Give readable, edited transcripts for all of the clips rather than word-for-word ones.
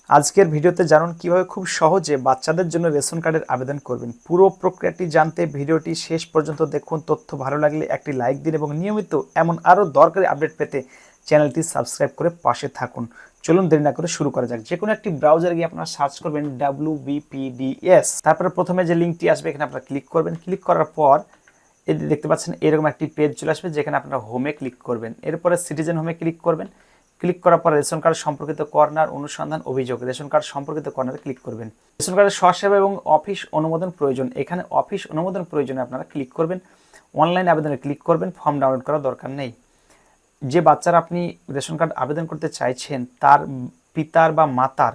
আজকের ভিডিওতে জানুন কিভাবে খুব সহজে বাচ্চাদের জন্য রেশন কার্ডের আবেদন করবেন। পুরো প্রক্রিয়াটি জানতে ভিডিওটি শেষ পর্যন্ত দেখুন। তথ্য ভালো লাগলে একটি লাইক দিন এবং নিয়মিত এমন আরও দরকারি আপডেট পেতে চ্যানেলটি সাবস্ক্রাইব করে পাশে থাকুন। চলুন দেরি না করে শুরু করা যাক। যে কোনো একটি ব্রাউজারে গিয়ে আপনারা সার্চ করবেন WBPDS, তারপরে প্রথমে যে লিঙ্কটি আসবে এখানে আপনারা ক্লিক করবেন। ক্লিক করার পর এই দেখতে পাচ্ছেন এরকম একটি পেজ চলে আসবে, যেখানে আপনারা হোমে ক্লিক করবেন। এরপরে সিটিজেন হোমে ক্লিক করবেন। ক্লিক করার পর রেশন কার্ড সম্পর্কিত কর্নার অনুসন্ধান অভিযোগ, রেশন কার্ড সম্পর্কিত কর্নারে ক্লিক করবেন। রেশন কার্ডের স্বসেবা এবং অফিস অনুমোদন প্রয়োজন, এখানে অফিস অনুমোদন প্রয়োজনে আপনারা ক্লিক করবেন। অনলাইন আবেদনে ক্লিক করবেন, ফর্ম ডাউনলোড করার দরকার নেই। যে বাচ্চারা আপনি রেশন কার্ড আবেদন করতে চাইছেন তার পিতার বা মাতার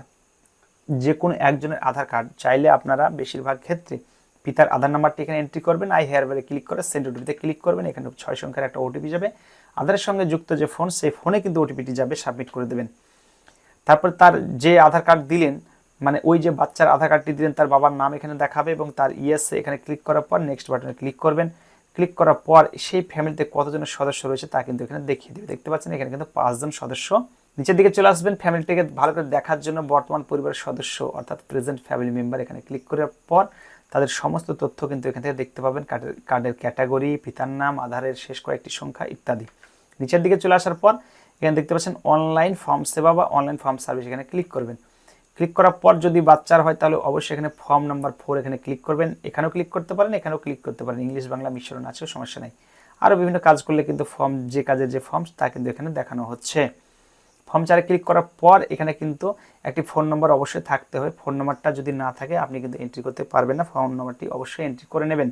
যে কোনো একজনের আধার কার্ড চাইলে আপনারা বেশিরভাগ ক্ষেত্রে পিতার আধার নাম্বারটি এখানে এন্ট্রি করবেন। আই হেয়ারবারে ক্লিক করে সেন্ড ওটিপিতে ক্লিক করবেন। এখানে 6 সংখ্যার একটা ওটিপি যাবে। আধারের সঙ্গে যুক্ত যে ফোন, সেই ফোনে কিন্তু ওটিপিটি যাবে, সাবমিট করে দেবেন। তারপর তার যে আধার কার্ড দিলেন, মানে ওই যে বাচ্চার আধার কার্ডটি দিলেন তার বাবার নাম এখানে দেখাবে এবং তার ইয়েস এখানে ক্লিক করার পর নেক্সট বাটনে ক্লিক করবেন। ক্লিক করার পর সেই ফ্যামিলিতে কতজনের সদস্য রয়েছে তা কিন্তু এখানে দেখিয়ে দেবে। দেখতে পাচ্ছেন এখানে কিন্তু 5 জন সদস্য। নিচের দিকে চলে আসবেন, ফ্যামিলিটিকে ভালো করে দেখার জন্য বর্তমান পরিবারের সদস্য অর্থাৎ প্রেজেন্ট ফ্যামিলি মেম্বার এখানে ক্লিক করার পর তাদের সমস্ত তথ্য কিন্তু এখান থেকে দেখতে পাবেন। কার্ডের ক্যাটাগরি, পিতার নাম, আধারের শেষ কয়েকটি সংখ্যা ইত্যাদি। নিচের দিকে চলে আসার পর এখানে দেখতে পাচ্ছেন অনলাইন ফর্ম সেবা বা অনলাইন ফর্ম সার্ভিস, এখানে ক্লিক করবেন। ক্লিক করার পর যদি বাচ্চার হয় তাহলে অবশ্যই এখানে ফর্ম নাম্বার 4 এখানে ক্লিক করবেন। এখানেও ক্লিক করতে পারেন, এখানেও ক্লিক করতে পারেন, ইংলিশ বাংলা মিশ্রণ আছে, সমস্যা নেই। আরও বিভিন্ন কাজ করলে কিন্তু ফর্ম, যে কাজের যে ফর্ম তা কিন্তু এখানে দেখানো হচ্ছে। ফর্ম 4 ক্লিক করার পর এখানে কিন্তু একটি ফোন নম্বর অবশ্যই থাকতে হবে। ফোন নম্বরটা যদি না থাকে আপনি কিন্তু এন্ট্রি করতে পারবেন না, ফোন নম্বরটি অবশ্যই এন্ট্রি করে নেবেন।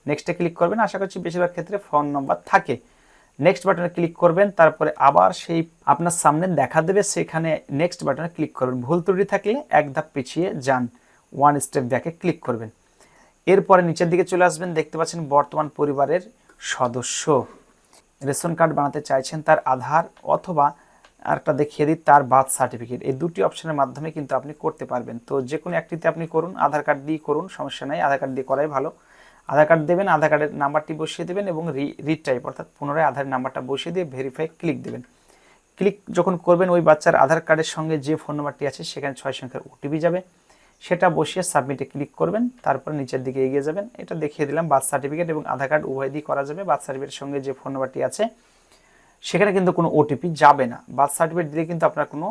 নেক্সটে ক্লিক করবেন, আশা করছি বেশিরভাগ ক্ষেত্রে ফোন নম্বর থাকে। নেক্সট বাটনে ক্লিক করবেন, তারপরে আবার সেই আপনার সামনে দেখা দেবে, সেখানে নেক্সট বাটনে ক্লিক করবেন। ভুল ত্রুটি থাকলে এক ধাপ পিছিয়ে যান, 1 স্টেপ ব্যাকে ক্লিক করবেন। এরপরে নিচের দিকে চলে আসবেন, দেখতে পাচ্ছেন বর্তমান পরিবারের সদস্য রেশন কার্ড বানাতে চাইছেন, তার আধার অথবা আরেকটা দেখিয়ে দিই তার বার্থ সার্টিফিকেট, এই দুটি অপশনের মাধ্যমে কিন্তু আপনি করতে পারবেন। তো যে কোনো একটিতে আপনি করুন, আধার কার্ড দিয়ে করুন, সমস্যা নাই, আধার কার্ড দিয়ে করাই ভালো। আধার কার্ড দেবেন, আধার কার্ডের নাম্বারটি বসিয়ে দেবেন এবং রিটাইপ অর্থাৎ পুনরায় আধার নাম্বারটা বসিয়ে দিয়ে ভেরিফাই ক্লিক দেবেন। ক্লিক যখন করবেন ওই বাচ্চার আধার কার্ডের সঙ্গে যে ফোন নাম্বারটি আছে সেখানে 6 সংখ্যার ওটিপি যাবে, সেটা বসিয়ে সাবমিটে ক্লিক করবেন। তারপর নিচের দিকে এগিয়ে যাবেন। এটা দেখিয়ে দিলাম, বার্থ সার্টিফিকেট এবং আধার কার্ড উভয় দিয়ে করা যাবে। বার্থ সার্টিফিকেটের সঙ্গে যে ফোন নাম্বারটি আছে সেখানে কিন্তু কোনো ওটিপি যাবে না। বার্থ সার্টিফিকেট দিলে কিন্তু আপনার কোনো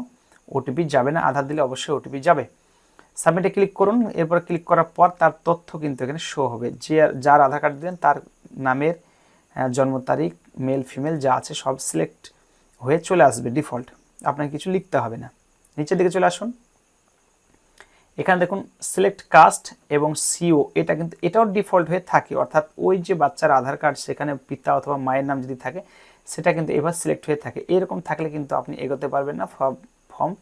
ওটিপি যাবে না, আধার দিলে অবশ্যই ওটিপি যাবে। সাবমিটে ক্লিক করুন। এরপর ক্লিক করার পর তার তথ্য কিন্তু এখানে শো হবে, যে যার আধার কার্ড দিলেন তার নামের জন্ম তারিখ, মেল ফিমেল যা আছে সব সিলেক্ট হয়ে চলে আসবে ডিফল্ট, আপনাকে কিছু লিখতে হবে না। নিচের দিকে চলে আসুন, এখানে দেখুন সিলেক্ট কাস্ট এবং সিও, এটা কিন্তু এটাও ডিফল্ট হয়ে থাকে, অর্থাৎ ওই যে বাচ্চার আধার কার্ড সেখানে পিতা অথবা মায়ের নাম যদি থাকে সেটা কিন্তু এবার সিলেক্ট হয়ে থাকে। এরকম থাকলে কিন্তু আপনি এগোতে পারবেন না, ফর্ম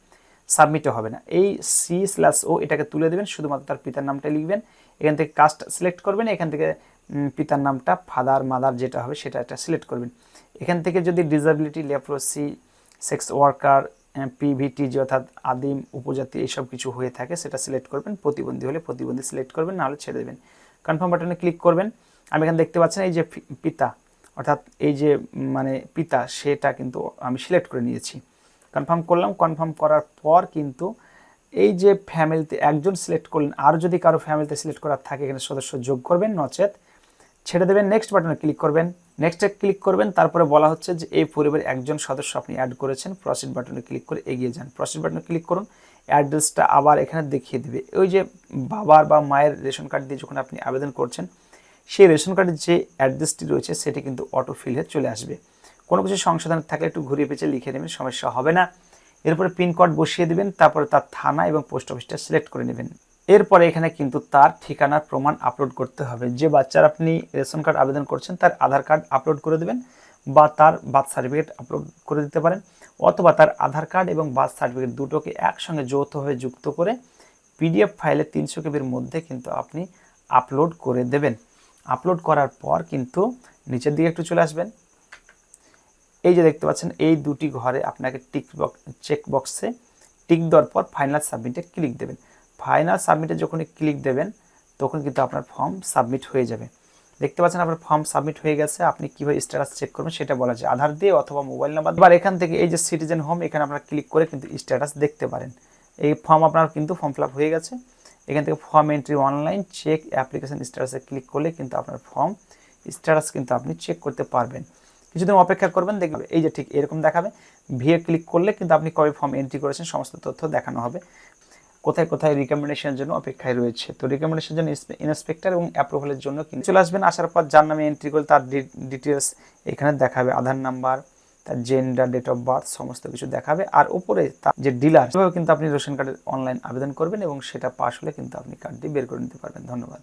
সাবমিটও হবে না। এই C/O এটাকে তুলে দেবেন, শুধুমাত্র তার পিতার নামটা লিখবেন। এখান থেকে কাস্ট সিলেক্ট করবেন, এখান থেকে পিতার নামটা ফাদার মাদার যেটা হবে সেটা একটা সিলেক্ট করবেন। এখান থেকে যদি disability, leprosy, sex worker, PVTG অর্থাৎ আদিম উপজাতি এইসব কিছু হয়ে থাকে সেটা সিলেক্ট করবেন। প্রতিবন্ধী হলে প্রতিবন্ধী সিলেক্ট করবেন, নাহলে ছেড়ে দেবেন। কনফার্ম বাটনে ক্লিক করবেন। আমি এখানে দেখতে পাচ্ছেন এই যে পিতা অর্থাৎ এই যে মানে পিতা সেটা কিন্তু আমি সিলেক্ট করে নিয়েছি। কনফার্ম করলাম। কনফার্ম করার পর কিন্তু এই যে ফ্যামিলিতে একজন সিলেক্ট করলেন, আর যদি কারো ফ্যামিলিতে সিলেক্ট করার থাকে এখানে সদস্য যোগ করবেন, নচেত ছেড়ে দেবেন। নেক্সট বাটনে ক্লিক করবেন। নেক্সটে ক্লিক করবেন, তারপরে বলা হচ্ছে যে এই পরিবারের একজন সদস্য আপনি অ্যাড করেছেন, প্রসিড বাটনে ক্লিক করে এগিয়ে যান। প্রসিড বাটনে ক্লিক করুন। অ্যাড্রেসটা আবার এখানে দেখিয়ে দিবে, ওই যে বাবার বা মায়ের রেশন কার্ড দিয়ে যখন আপনি আবেদন করছেন সেই রেশন কার্ডের যে অ্যাড্রেসটি রয়েছে সেটি কিন্তু অটো ফিল হয়ে চলে আসবে। কোনো কিছু সংশোধন থাকলে একটু ঘুরিয়ে পেঁচিয়ে লিখে নেবেন, সমস্যা হবে না। এরপরে পিনকোড বসিয়ে দেবেন, তারপরে তার থানা এবং পোস্ট অফিসটা সিলেক্ট করে নেবেন। এরপরে এখানে কিন্তু তার ঠিকানার প্রমাণ আপলোড করতে হবে। যে বাচ্চার আপনি রেশন কার্ড আবেদন করছেন তার আধার কার্ড আপলোড করে দেবেন, বা তার বার্থ সার্টিফিকেট আপলোড করে দিতে পারেন, অথবা তার আধার কার্ড এবং বার্থ সার্টিফিকেট দুটোকে একসঙ্গে যৌথভাবে যুক্ত করে PDF ফাইলে 300 KBর মধ্যে কিন্তু আপনি আপলোড করে দেবেন। আপলোড করার পর কিন্তু নিচের দিকে একটু চলে আসবেন। এই যে দেখতে পাচ্ছেন এই দুটি ঘরে আপনাকে চেক বক্সে টিক দেওয়ার পর ফাইনাল সাবমিটে ক্লিক দেবেন। ফাইনাল সাবমিটে যখনই ক্লিক দেবেন তখন কিন্তু আপনার ফর্ম সাবমিট হয়ে যাবে। দেখতে পাচ্ছেন আপনার ফর্ম সাবমিট হয়ে গেছে। আপনি কীভাবে স্ট্যাটাস চেক করবেন সেটা বলা যায়, আধার দিয়ে অথবা মোবাইল নাম্বার। এবার এখান থেকে এই যে সিটিজেন হোম এখানে আপনারা ক্লিক করে কিন্তু স্ট্যাটাস দেখতে পারেন। এই ফর্ম আপনার কিন্তু ফর্ম ফিল আপ হয়ে গেছে। এখান থেকে form entry online check application স্ট্যাটাসে ক্লিক করলে কিন্তু আপনার ফর্ম স্ট্যাটাস কিন্তু আপনি চেক করতে পারবেন। কিছুদিন অপেক্ষা করবেন, দেখবেন এই যে ঠিক এরকম দেখাবে। ভিএ ক্লিক করলে কিন্তু আপনি কবে ফর্ম এন্ট্রি করেছেন সমস্ত তথ্য দেখানো হবে। কোথায় কোথায় রিকমেন্ডেশনের জন্য অপেক্ষায় রয়েছে, তো রিকমেন্ডেশনের জন্য ইন্সপেক্টর এবং অ্যাপ্রুভালের জন্য কিন্তু চলে আসবেন। আসার পর যার নামে এন্ট্রি করলে তার ডিটেলস এখানে দেখাবে, আধার নাম্বার, তার জেন্ডার, ডেট অফ বার্থ সমস্ত কিছু দেখাবে। আর উপরে তার যে ডিলার, সেভাবে কিন্তু আপনি রেশন কার্ডের অনলাইন আবেদন করবেন এবং সেটা পাস হলে কিন্তু আপনি কার্ডটি বের করে নিতে পারবেন। ধন্যবাদ।